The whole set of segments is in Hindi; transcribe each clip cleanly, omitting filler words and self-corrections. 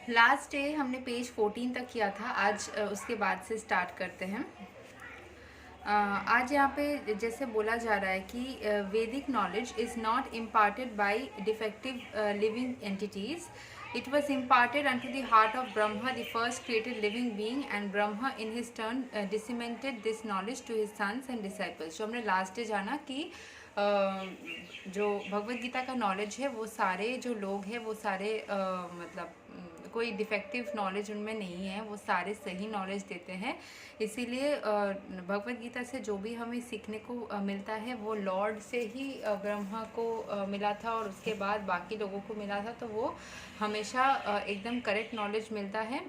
लास्ट डे हमने पेज 14 तक किया था। आज उसके बाद से स्टार्ट करते हैं। आज यहाँ पे जैसे बोला जा रहा है कि वैदिक knowledge is not imparted by defective living entities. It was imparted unto the heart of Brahma, the first created living being, and Brahma in his turn disseminated this knowledge to his sons and disciples. जो हमने लास्ट डे जाना कि जो भगवत गीता का नॉलेज है वो सारे जो लोग हैं वो सारे मतलब कोई डिफेक्टिव नॉलेज उनमें नहीं है, वो सारे सही नॉलेज देते हैं। इसीलिए भगवत गीता से जो भी हमें सीखने को मिलता है वो लॉर्ड से ही ब्रह्मा को मिला था और उसके बाद बाकी लोगों को मिला था, तो वो हमेशा एकदम करेक्ट नॉलेज मिलता है।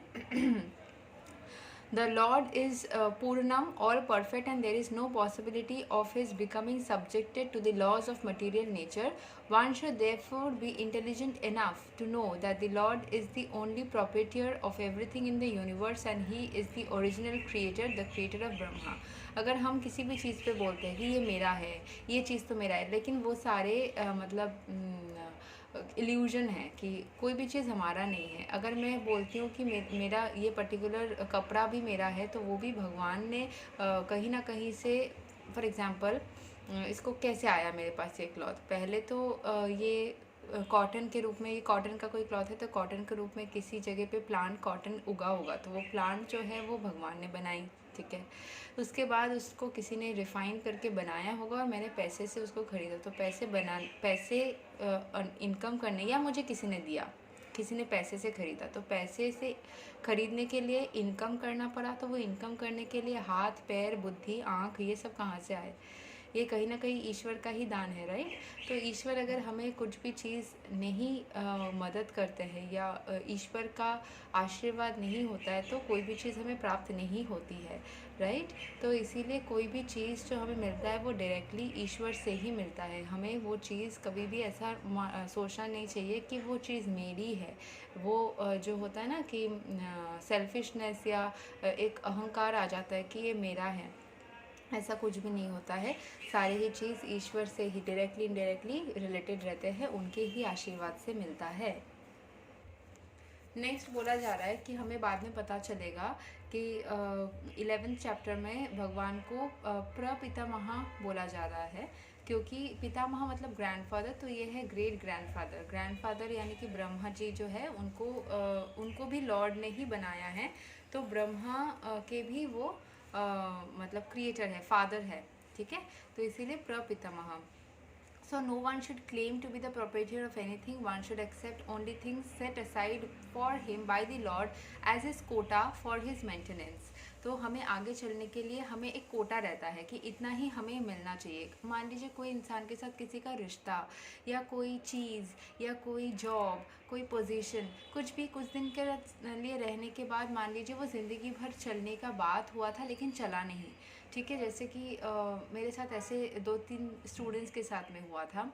The Lord is Purnam, all perfect, and there is no possibility of his becoming subjected to the laws of material nature. One should therefore be intelligent enough to know that the Lord is the only proprietor of everything in the universe and he is the original creator, the creator of Brahma. अगर हम किसी भी चीज़ पे बोलते हैं कि ये मेरा है, ये चीज़ तो मेरा है, लेकिन वो सारे इल्यूजन है कि कोई भी चीज़ हमारा नहीं है। अगर मैं बोलती हूँ कि मेरा ये पर्टिकुलर कपड़ा भी मेरा है, तो वो भी भगवान ने कहीं ना कहीं से, फॉर एग्ज़ाम्पल इसको कैसे आया मेरे पास ये क्लॉथ, पहले तो ये कॉटन के रूप में, ये कॉटन का कोई क्लॉथ है तो कॉटन के रूप में किसी जगह पे प्लांट कॉटन उगा होगा, तो वो प्लांट जो है वो भगवान ने बनाई, ठीक है। उसके बाद उसको किसी ने रिफ़ाइन करके बनाया होगा और मैंने पैसे से उसको ख़रीदा, तो पैसे इनकम करने या मुझे किसी ने दिया, किसी ने पैसे से ख़रीदा, तो पैसे से ख़रीदने के लिए इनकम करना पड़ा, तो वो इनकम करने के लिए हाथ पैर बुद्धि आँख ये सब कहाँ से आए? ये कहीं ना कहीं ईश्वर का ही दान है, राइट। तो ईश्वर अगर हमें कुछ भी चीज़ नहीं मदद करते हैं या ईश्वर का आशीर्वाद नहीं होता है तो कोई भी चीज़ हमें प्राप्त नहीं होती है, राइट। तो इसीलिए कोई भी चीज़ जो हमें मिलता है वो डायरेक्टली ईश्वर से ही मिलता है। हमें वो चीज़ कभी भी ऐसा सोचना नहीं चाहिए कि वो चीज़ मेरी है। वो जो होता है ना कि सेल्फिशनेस या एक अहंकार आ जाता है कि ये मेरा है, ऐसा कुछ भी नहीं होता है। सारी ही चीज़ ईश्वर से ही डायरेक्टली इनडायरेक्टली रिलेटेड रहते हैं, उनके ही आशीर्वाद से मिलता है। नेक्स्ट बोला जा रहा है कि हमें बाद में पता चलेगा कि 11th चैप्टर में भगवान को प्रपितामह बोला जा रहा है, क्योंकि पितामह मतलब ग्रैंडफादर, तो ये है ग्रेट ग्रैंडफादर। ग्रैंडफादर यानी कि ब्रह्मा जी जो है उनको भी लॉर्ड ने ही बनाया है, तो ब्रह्मा के भी वो मतलब क्रिएटर है, फादर है, ठीक है। तो इसीलिए प्रपितामह। So no one should claim to be the proprietor of anything. One should accept only things set aside for him by the Lord as his quota for his maintenance. तो हमें आगे चलने के लिए हमें एक कोटा रहता है कि इतना ही हमें मिलना चाहिए। मान लीजिए कोई इंसान के साथ किसी का रिश्ता या कोई चीज़ या कोई जॉब, कोई पोजीशन, कुछ भी कुछ दिन के लिए रहने के बाद मान लीजिए वो ज़िंदगी भर चलने का बात हुआ था लेकिन चला नहीं, ठीक है। जैसे कि मेरे साथ ऐसे 2-3 स्टूडेंट्स के साथ में हुआ था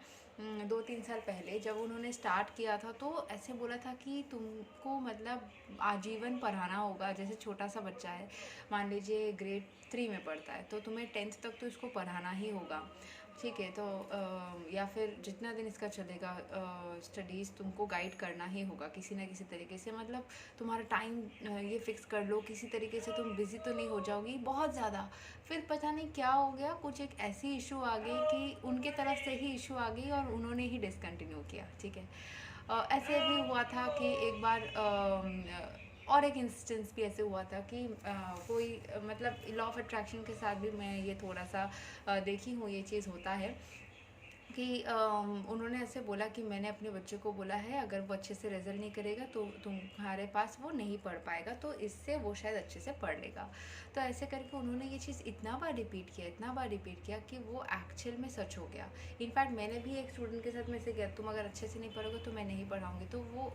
2-3 साल पहले। जब उन्होंने स्टार्ट किया था तो ऐसे बोला था कि तुमको मतलब आजीवन पढ़ाना होगा। जैसे छोटा सा बच्चा है, मान लीजिए ग्रेड 3 में पढ़ता है, तो तुम्हें 10th तक तो इसको पढ़ाना ही होगा, ठीक है। तो या फिर जितना दिन इसका चलेगा स्टडीज़ तुमको गाइड करना ही होगा किसी ना किसी तरीके से। मतलब तुम्हारा टाइम ये फिक्स कर लो, किसी तरीके से तुम बिज़ी तो नहीं हो जाओगी बहुत ज़्यादा। फिर पता नहीं क्या हो गया, कुछ एक ऐसी इशू आ गई कि उनके तरफ से ही इशू आ गई और उन्होंने ही डिसकंटिन्यू किया, ठीक है। ऐसे भी हुआ था कि एक बार और एक इंस्टेंस भी ऐसे हुआ था कि कोई मतलब लॉ ऑफ अट्रैक्शन के साथ भी मैं ये थोड़ा सा देखी हूँ, ये चीज़ होता है कि उन्होंने ऐसे बोला कि मैंने अपने बच्चे को बोला है अगर वो अच्छे से रिजल्ट नहीं करेगा तो तुम्हारे पास वो नहीं पढ़ पाएगा, तो इससे वो शायद अच्छे से पढ़ लेगा। तो ऐसे करके उन्होंने ये चीज़ इतना बार रिपीट किया कि वो एक्चुअल में सच हो गया। इनफैक्ट मैंने भी एक स्टूडेंट के साथ में से किया, तुम अगर अच्छे से नहीं पढ़ोगे तो मैं नहीं पढ़ाऊँगी, तो वो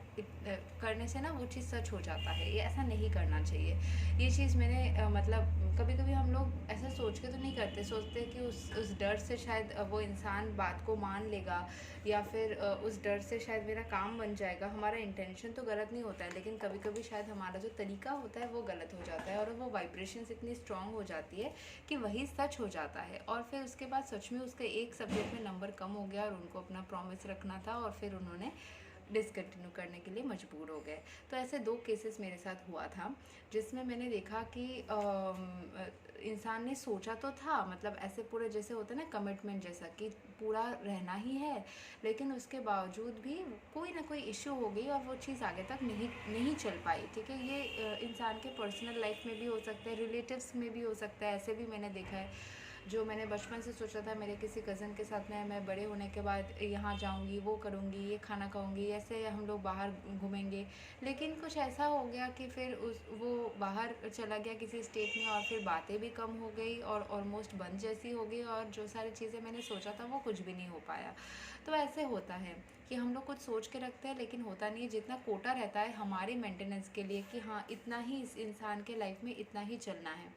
करने से ना वो चीज़ सच हो जाता है। ये ऐसा नहीं करना चाहिए। ये चीज़ मैंने मतलब कभी कभी हम लोग ऐसा सोच के तो नहीं करते, सोचते कि उस डर से शायद वो इंसान बात को मान लेगा या फिर उस डर से शायद मेरा काम बन जाएगा। हमारा इंटेंशन तो गलत नहीं होता है, लेकिन कभी कभी शायद हमारा जो तरीका होता है वो गलत हो जाता है और वो वाइब्रेशंस इतनी स्ट्रांग हो जाती है कि वही सच हो जाता है। और फिर उसके बाद सच में उसका एक सब्जेक्ट में नंबर कम हो गया और उनको अपना प्रॉमिस रखना था और फिर उन्होंने डिसकंटिन्यू करने के लिए मजबूर हो गए। तो ऐसे 2 केसेस मेरे साथ हुआ था, जिसमें मैंने देखा कि इंसान ने सोचा तो था, मतलब ऐसे पूरे जैसे होता है ना कमिटमेंट जैसा कि पूरा रहना ही है, लेकिन उसके बावजूद भी कोई ना कोई इश्यू हो गई और वो चीज़ आगे तक नहीं नहीं चल पाई। ठीक है, ये इंसान के पर्सनल लाइफ में भी हो सकता है, रिलेटिव्स में भी हो सकता है, ऐसे भी मैंने देखा है। जो मैंने बचपन से सोचा था मेरे किसी कज़न के साथ में मैं बड़े होने के बाद यहाँ जाऊँगी, वो करूँगी, ये खाना खाऊँगी, ऐसे हम लोग बाहर घूमेंगे, लेकिन कुछ ऐसा हो गया कि फिर उस वो बाहर चला गया किसी स्टेट में और फिर बातें भी कम हो गई और ऑलमोस्ट बंद जैसी हो गई, और जो सारी चीज़ें मैंने सोचा था वो कुछ भी नहीं हो पाया। तो ऐसे होता है कि हम लोग कुछ सोच के रखते हैं लेकिन होता नहीं है। जितना कोटा रहता है हमारे मेंटेनेंस के लिए कि हाँ इतना ही इस इंसान के लाइफ में इतना ही चलना है,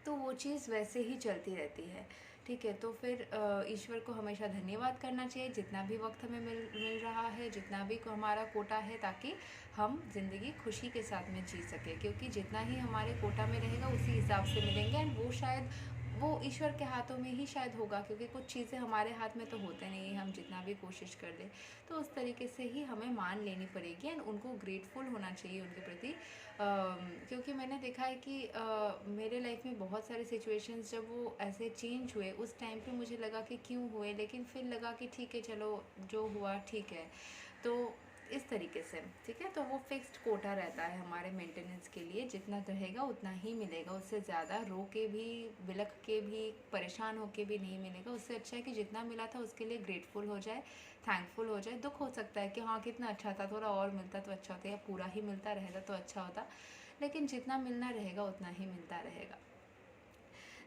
तो वो चीज़ वैसे ही चलती रहती है। ठीक है, तो फिर ईश्वर को हमेशा धन्यवाद करना चाहिए जितना भी वक्त हमें मिल रहा है, जितना भी हमारा कोटा है, ताकि हम ज़िंदगी खुशी के साथ में जी सकें, क्योंकि जितना ही हमारे कोटा में रहेगा उसी हिसाब से मिलेंगे। एंड वो शायद वो ईश्वर के हाथों में ही शायद होगा, क्योंकि कुछ चीज़ें हमारे हाथ में तो होते नहीं है, हम जितना भी कोशिश कर लें। तो उस तरीके से ही हमें मान लेनी पड़ेगी एंड उनको ग्रेटफुल होना चाहिए उनके प्रति। क्योंकि मैंने देखा है कि मेरे लाइफ में बहुत सारे सिचुएशंस जब वो ऐसे चेंज हुए, उस टाइम पे मुझे लगा कि क्यों हुए, लेकिन फिर लगा कि ठीक है चलो जो हुआ ठीक है। तो इस तरीके से ठीक है, तो वो फिक्स्ड कोटा रहता है हमारे मेंटेनेंस के लिए, जितना रहेगा उतना ही मिलेगा, उससे ज़्यादा रो के भी, बिलख के भी, परेशान होके भी नहीं मिलेगा। उससे अच्छा है कि जितना मिला था उसके लिए ग्रेटफुल हो जाए, थैंकफुल हो जाए। दुख हो सकता है कि हाँ कितना अच्छा था, थोड़ा और मिलता तो अच्छा होता, या पूरा ही मिलता रहेगा तो अच्छा होता, लेकिन जितना मिलना रहेगा उतना ही मिलता रहेगा।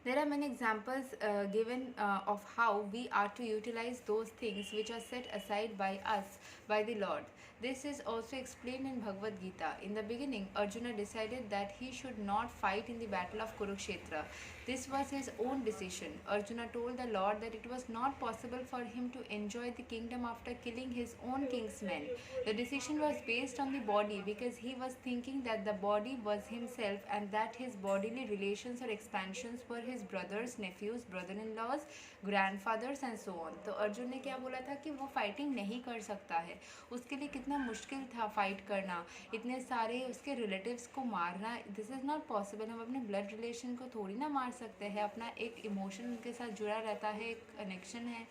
There are many examples given of how we are to utilize those things which are set aside by us, by the Lord. This is also explained in Bhagavad Gita. In the beginning, Arjuna decided that he should not fight in the battle of Kurukshetra. This was his own decision. Arjuna told the Lord that it was not possible for him to enjoy the kingdom after killing his own king's men. The decision was based on the body because he was thinking that the body was himself and that his bodily relations or expansions were his brothers, nephews, brother-in-laws, grandfathers and so on. तो अर्जुन ने क्या बोला था कि वो फाइटिंग नहीं कर सकता है, उसके लिए कितना मुश्किल था फाइट करना, इतने सारे उसके रिलेटिव्स को मारना, दिस इज़ नॉट पॉसिबल। हम अपने ब्लड रिलेशन को थोड़ी ना मार सकते हैं, अपना एक इमोशन उनके साथ जुड़ा रहता है, एक कनेक्शन है।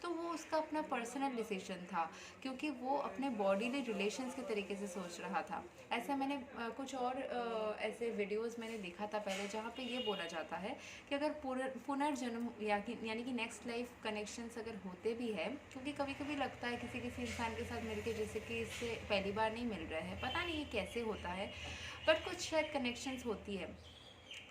तो वो उसका अपना पर्सनल डिसीजन था, क्योंकि वो अपने बॉडीली रिलेशंस के तरीके से सोच रहा था। ऐसा मैंने कुछ और ऐसे वीडियोस मैंने देखा था पहले, जहाँ पे ये बोला जाता है कि अगर पुनर्जन्म यानी कि नेक्स्ट लाइफ कनेक्शंस अगर होते भी है, क्योंकि कभी कभी लगता है किसी किसी इंसान के साथ मिलके जैसे कि इससे पहली बार नहीं मिल रहा है, पता नहीं ये कैसे होता है, बट कुछ शायद कनेक्शंस होती है।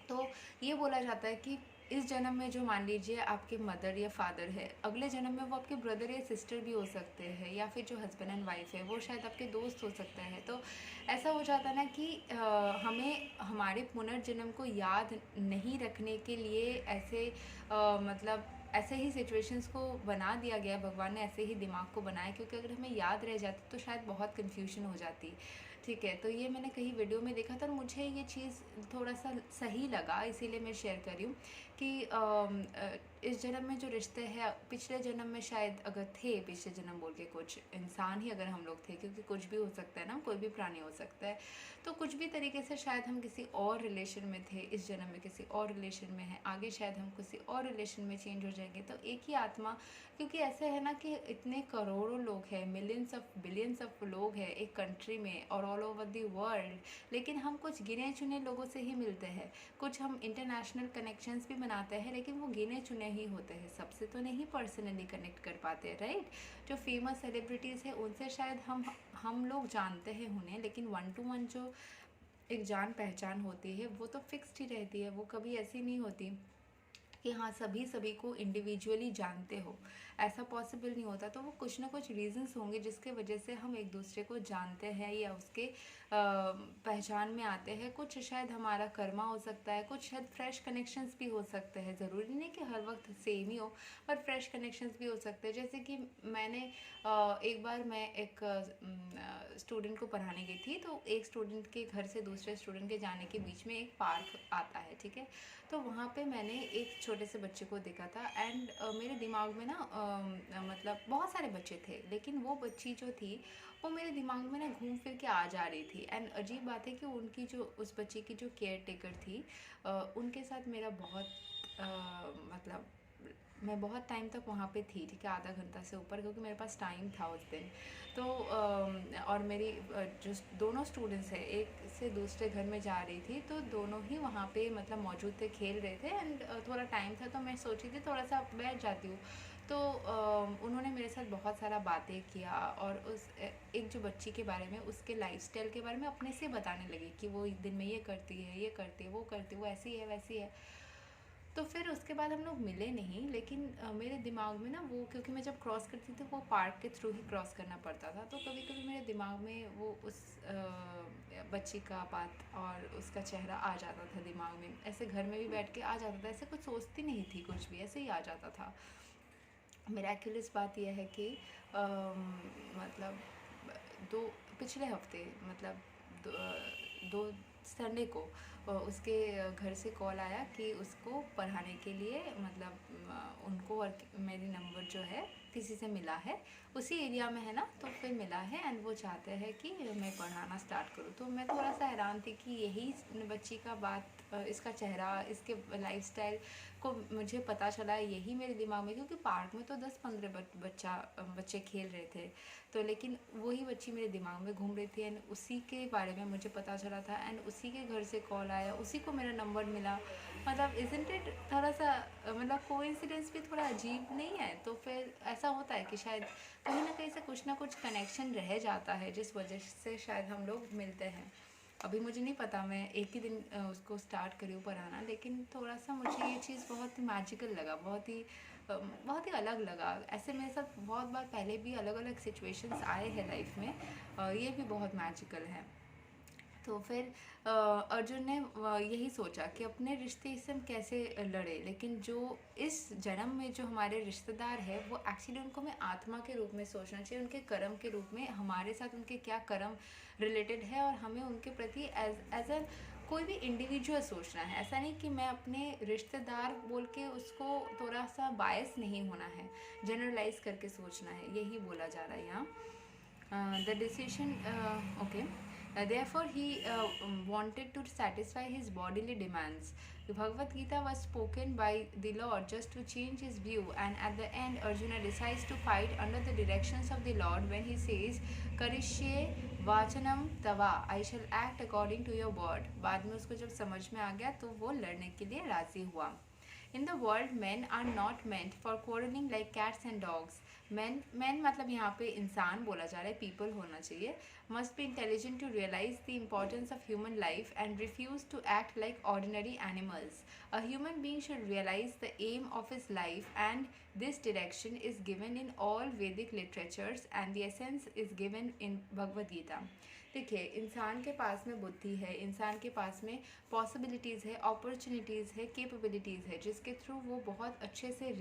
तो ये बोला जाता है कि इस जन्म में जो मान लीजिए आपके मदर या फादर है, अगले जन्म में वो आपके ब्रदर या सिस्टर भी हो सकते हैं, या फिर जो हस्बैंड एंड वाइफ है वो शायद आपके दोस्त हो सकते हैं। तो ऐसा हो जाता है ना कि हमें हमारे पुनर्जन्म को याद नहीं रखने के लिए ऐसे मतलब ऐसे ही सिचुएशंस को बना दिया गया, भगवान ने ऐसे ही दिमाग को बनाया, क्योंकि अगर हमें याद रह जाती तो शायद बहुत कन्फ्यूजन हो जाती। ठीक है, तो ये मैंने कहीं वीडियो में देखा था और मुझे ये चीज़ थोड़ा सा सही लगा, इसीलिए मैं शेयर कर रही हूँ कि इस जन्म में जो रिश्ते हैं पिछले जन्म में शायद अगर थे, पिछले जन्म बोल के कुछ इंसान ही अगर हम लोग थे, क्योंकि कुछ भी हो सकता है ना, कोई भी प्राणी हो सकता है, तो कुछ भी तरीके से शायद हम किसी और रिलेशन में थे, इस जन्म में किसी और रिलेशन में है, आगे शायद हम किसी और रिलेशन में चेंज हो जाएंगे। तो एक ही आत्मा, क्योंकि ऐसे है ना कि इतने करोड़ों लोग हैं, मिलियंस ऑफ बिलियंस ऑफ लोग हैं एक कंट्री में और ऑल ओवर द वर्ल्ड, लेकिन हम कुछ गिने चुने लोगों से ही मिलते हैं। कुछ हम इंटरनेशनल कनेक्शंस भी बनाते हैं, लेकिन वो गिने चुने ही होते हैं, सबसे तो नहीं पर्सनली कनेक्ट कर पाते, राइट। जो फेमस सेलिब्रिटीज़ हैं उनसे शायद हम लोग जानते हैं उन्हें, लेकिन 1 to 1 जो एक जान पहचान होती है वो तो फिक्स्ड ही रहती है, वो कभी ऐसी नहीं होती कि हाँ सभी को इंडिविजुअली जानते हो, ऐसा पॉसिबल नहीं होता। तो वो कुछ ना कुछ रीजंस होंगे जिसके वजह से हम एक दूसरे को जानते हैं या उसके पहचान में आते हैं। कुछ शायद हमारा कर्मा हो सकता है, कुछ शायद फ्रेश कनेक्शंस भी हो सकते हैं, ज़रूरी नहीं कि हर वक्त सेम ही हो, पर फ्रेश कनेक्शंस भी हो सकते हैं। जैसे कि मैंने एक बार मैं एक स्टूडेंट को पढ़ाने गई थी, तो एक स्टूडेंट के घर से दूसरे स्टूडेंट के जाने के बीच में एक पार्क आता है, ठीक है। तो वहाँ पे मैंने एक छोटे से बच्चे को देखा था एंड मेरे दिमाग में ना मतलब बहुत सारे बच्चे थे, लेकिन वो बच्ची जो थी वो मेरे दिमाग में ना घूम फिर के आ जा रही थी। एंड अजीब बात है कि उनकी जो उस बच्चे की जो केयर टेकर थी, उनके साथ मेरा बहुत मतलब मैं बहुत टाइम तक वहाँ पे थी, ठीक है, आधा घंटा से ऊपर, क्योंकि मेरे पास टाइम था उस दिन। तो और मेरी जो दोनों स्टूडेंट्स हैं, एक से दूसरे घर में जा रही थी, तो दोनों ही वहाँ पे मतलब मौजूद थे, खेल रहे थे। एंड थोड़ा टाइम था तो मैं सोची थी थोड़ा सा बैठ जाती हूँ। तो उन्होंने मेरे साथ बहुत सारा बातें किया, और उस एक जो बच्ची के बारे में, उसके लाइफस्टाइल के बारे में अपने से बताने लगी कि वो दिन में ये करती है, ये करती है, वो करती है, वो ऐसी है, वैसी है। तो फिर उसके बाद हम लोग मिले नहीं, लेकिन मेरे दिमाग में ना वो, क्योंकि मैं जब क्रॉस करती थी वो पार्क के थ्रू ही क्रॉस करना पड़ता था, तो कभी कभी मेरे दिमाग में वो उस बच्ची का बात और उसका चेहरा आ जाता था दिमाग में। ऐसे घर में भी बैठ के आ जाता था, ऐसे कुछ सोचती नहीं थी, कुछ भी ऐसे ही आ जाता था। मिराक्युलस बात यह है कि मतलब दो पिछले हफ्ते, मतलब दो संडे को उसके घर से कॉल आया कि उसको पढ़ाने के लिए, मतलब उनको और मेरी नंबर जो है किसी से मिला है, उसी एरिया में है ना, तो फिर मिला है। एंड वो चाहते हैं कि मैं पढ़ाना स्टार्ट करूँ। तो मैं थोड़ा सा हैरान थी कि यही बच्ची का बात, इसका चेहरा, इसके लाइफस्टाइल को मुझे पता चला, यही मेरे दिमाग में, क्योंकि पार्क में तो 10-15 बच्चे खेल रहे थे, तो लेकिन वही बच्ची मेरे दिमाग में घूम रही थी। एंड उसी के बारे में मुझे पता चला था, एंड उसी के घर से कॉल आया, उसी को मेरा नंबर मिला। मतलब इज़न्ट इट थोड़ा सा मतलब कोइंसिडेंस भी थोड़ा अजीब नहीं है? तो फिर ऐसा होता है कि शायद कहीं ना कहीं से कुछ ना कुछ कनेक्शन रह जाता है, जिस वजह से शायद हम लोग मिलते हैं। अभी मुझे नहीं पता, मैं एक ही दिन उसको स्टार्ट करी हूँ पढ़ाना, लेकिन थोड़ा सा मुझे ये चीज़ बहुत ही मैजिकल लगा, बहुत ही अलग लगा। ऐसे मेरे साथ बहुत बार पहले भी अलग अलग सिचुएशंस आए हैं लाइफ में, ये भी बहुत मैजिकल है। तो फिर अर्जुन ने यही सोचा कि अपने रिश्ते से हम कैसे लड़े, लेकिन जो इस जन्म में जो हमारे रिश्तेदार है, वो एक्चुअली उनको हमें आत्मा के रूप में सोचना चाहिए, उनके कर्म के रूप में, हमारे साथ उनके क्या कर्म रिलेटेड है, और हमें उनके प्रति एज एन कोई भी इंडिविजुअल सोचना है। ऐसा नहीं कि मैं अपने रिश्तेदार बोल के उसको थोड़ा सा बायस नहीं होना है, जनरलाइज करके सोचना है, यही बोला जा रहा है यहाँ। The decision, okay. Therefore, he wanted to satisfy his bodily demands. The Bhagavad Gita was spoken by the Lord just to change his view, and at the end, Arjuna decides to fight under the directions of the Lord when he says, "Karishye vachanam tava, I shall act according to your word." बाद में उसको जब समझ में आ गया तो वो लड़ने के लिए राजी हुआ। In the world, men are not meant for quarreling like cats and dogs. Men मतलब यहाँ पे इंसान बोला जा रहा है, people होना चाहिए, must be intelligent to realize the importance of human life and refuse to act like ordinary animals. A human being should realize the aim of his life, and this direction is given in all Vedic literatures and the essence is given in Bhagavad Gita. देखिए, इंसान के पास में बुद्धि है, इंसान के पास में पॉसिबिलिटीज़ है, अपॉर्चुनिटीज़ है, कैपेबिलिटीज़ है, जिसके थ्रू वो बहुत अच्छे से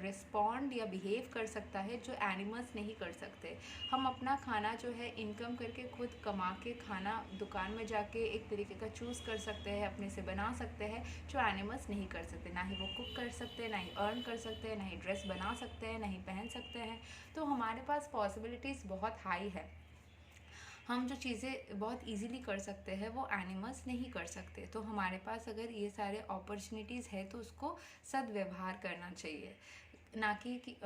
रिस्पॉन्ड या बिहेव कर सकता है, जो एनिमल्स नहीं कर सकते। हम अपना खाना जो है इनकम करके खुद कमा के खाना दुकान में जाके एक तरीके का चूज़ कर सकते हैं, अपने से बना सकते हैं, जो एनिमल्स नहीं कर सकते। ना ही वो कुक कर सकते हैं, ना ही अर्न कर सकते हैं, ना ही ड्रेस बना सकते हैं, ना ही पहन सकते हैं। तो हमारे पास पॉसिबिलिटीज़ बहुत हाई है, हम जो चीज़ें बहुत इजीली कर सकते हैं वो एनिमल्स नहीं कर सकते। तो हमारे पास अगर ये सारे अपॉर्चुनिटीज़ है तो उसको सदव्यवहार करना चाहिए, ना कि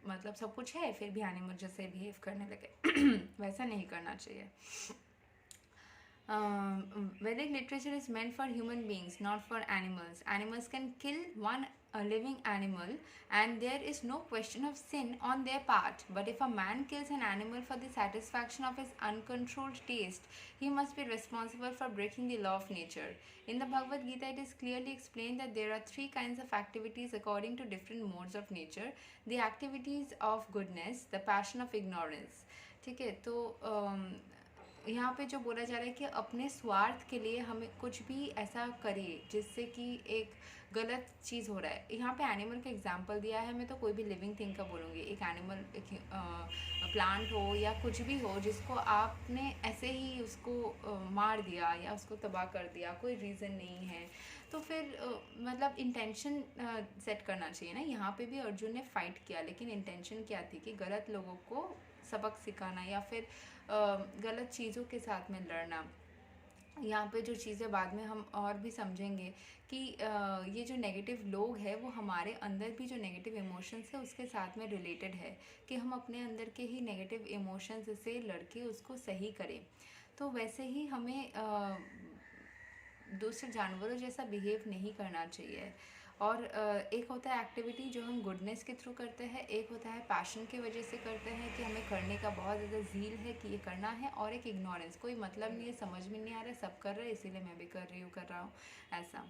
मतलब सब कुछ है फिर भी एनिमल जैसे बिहेव करने लगे वैसा नहीं करना चाहिए। Vedic literature is meant for human beings, not for animals. Animals can kill one a living animal, and there is no question of sin on their part. But if a man kills an animal for the satisfaction of his uncontrolled taste, he must be responsible for breaking the law of nature. In the Bhagavad Gita, it is clearly explained that there are three kinds of activities according to different modes of nature: the activities of goodness, the passion of ignorance. ठीक है, तो यहाँ पे जो बोला जा रहा है कि अपने स्वार्थ के लिए हमें कुछ भी ऐसा करे जिससे कि एक गलत चीज़ हो रहा है। यहाँ पे एनिमल का एग्जांपल दिया है, मैं तो कोई भी लिविंग थिंग का बोलूँगी। एक एनिमल, एक प्लांट हो या कुछ भी हो जिसको आपने ऐसे ही उसको मार दिया या उसको तबाह कर दिया, कोई रीज़न नहीं है, तो फिर मतलब इंटेंशन सेट करना चाहिए ना। यहाँ पे भी अर्जुन ने फाइट किया, लेकिन इंटेंशन क्या थी कि गलत लोगों को सबक सिखाना या फिर गलत चीज़ों के साथ में लड़ना। यहाँ पे जो चीज़ें बाद में हम और भी समझेंगे कि ये जो नेगेटिव लोग हैं वो हमारे अंदर भी जो नेगेटिव इमोशंस है उसके साथ में रिलेटेड है, कि हम अपने अंदर के ही नेगेटिव इमोशंस से लड़के उसको सही करें। तो वैसे ही हमें दूसरे जानवरों जैसा बिहेव नहीं करना चाहिए। और एक होता है एक्टिविटी जो हम गुडनेस के थ्रू करते हैं, एक होता है पैशन की वजह से करते हैं कि हमें करने का बहुत ज़्यादा ज़ील है कि ये करना है, और एक इग्नोरेंस, कोई मतलब नहीं है, समझ में नहीं आ रहा है, सब कर रहे हैं इसीलिए मैं भी कर रहा हूँ ऐसा।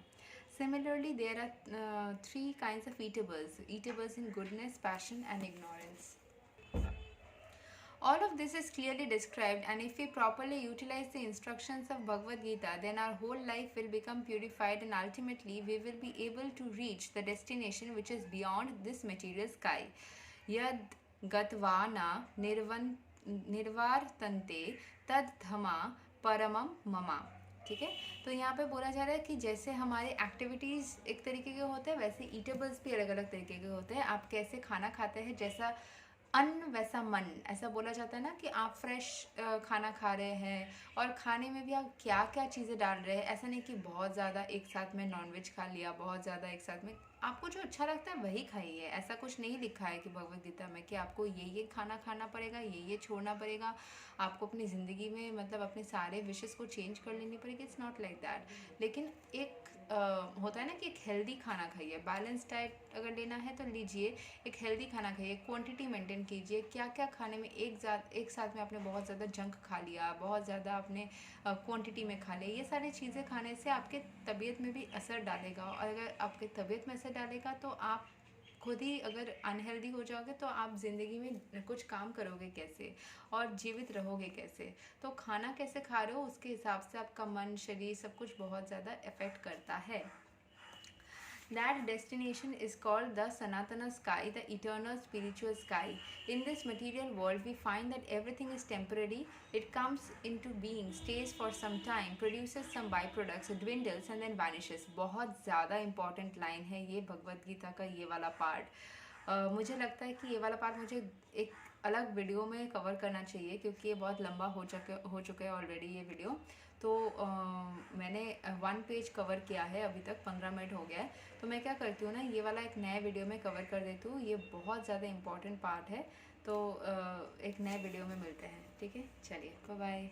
Similarly, there are three kinds of eatables in goodness, passion, and ignorance. All of this is clearly described, and if we properly utilize the instructions of Bhagavad Gita, then our whole life will become purified, and ultimately we will be able to reach the destination which is beyond this material sky. Yad gatvana nirvartante tad dhama paramam mama. ठीक है, तो यहाँ पे बोला जा रहा है कि जैसे हमारे एक्टिविटीज़ एक तरीके के होते हैं, वैसे ईटेबल्स भी अलग अलग तरीके के होते हैं। आप कैसे खाना खाते हैं, जैसा अन्न वैसा मन, ऐसा बोला जाता है ना, कि आप फ्रेश खाना खा रहे हैं और खाने में भी आप क्या क्या चीज़ें डाल रहे हैं। ऐसा नहीं कि बहुत ज़्यादा एक साथ में नॉनवेज खा लिया, बहुत ज़्यादा एक साथ में, आपको जो अच्छा लगता है वही खाइए। ऐसा कुछ नहीं लिखा है कि भगवद गीता में कि आपको ये खाना खाना पड़ेगा, ये छोड़ना पड़ेगा, आपको अपनी ज़िंदगी में मतलब अपने सारे विशेस को चेंज कर लेनी पड़ेगी। It's not like that. लेकिन एक होता है ना कि एक हेल्दी खाना खाइए, बैलेंस डाइट अगर लेना है तो लीजिए, एक हेल्दी खाना खाइए, क्वांटिटी मेंटेन कीजिए। क्या क्या खाने में एक साथ में आपने बहुत ज़्यादा जंक खा लिया, बहुत ज़्यादा आपने क्वांटिटी में खा लिया, ये सारी चीज़ें खाने से आपके तबीयत में भी असर डालेगा, और अगर आपके तबीयत में असर डालेगा तो आप खुद ही अगर अनहेल्दी हो जाओगे तो आप ज़िंदगी में कुछ काम करोगे कैसे और जीवित रहोगे कैसे। तो खाना कैसे खा रहे हो उसके हिसाब से आपका मन, शरीर सब कुछ बहुत ज़्यादा इफ़ेक्ट करता है। That destination is called the Sanatana sky, the eternal spiritual sky. In this material world, we find that everything is temporary. It comes into being, stays for some time, produces some byproducts, dwindles and then vanishes. बहुत ज़्यादा important line है ये भगवद गीता का ये वाला पार्ट। मुझे लगता है कि ये वाला पार्ट मुझे एक अलग वीडियो में कवर करना चाहिए, क्योंकि ये बहुत लंबा हो चुका है ऑलरेडी ये वीडियो। तो मैंने 1 पेज कवर किया है, अभी तक 15 मिनट हो गया है। तो मैं क्या करती हूँ ना, ये वाला एक नए वीडियो में कवर कर देती हूँ, ये बहुत ज़्यादा इम्पॉर्टेंट पार्ट है। तो एक नए वीडियो में मिलते हैं, ठीक है, चलिए बाय बाय।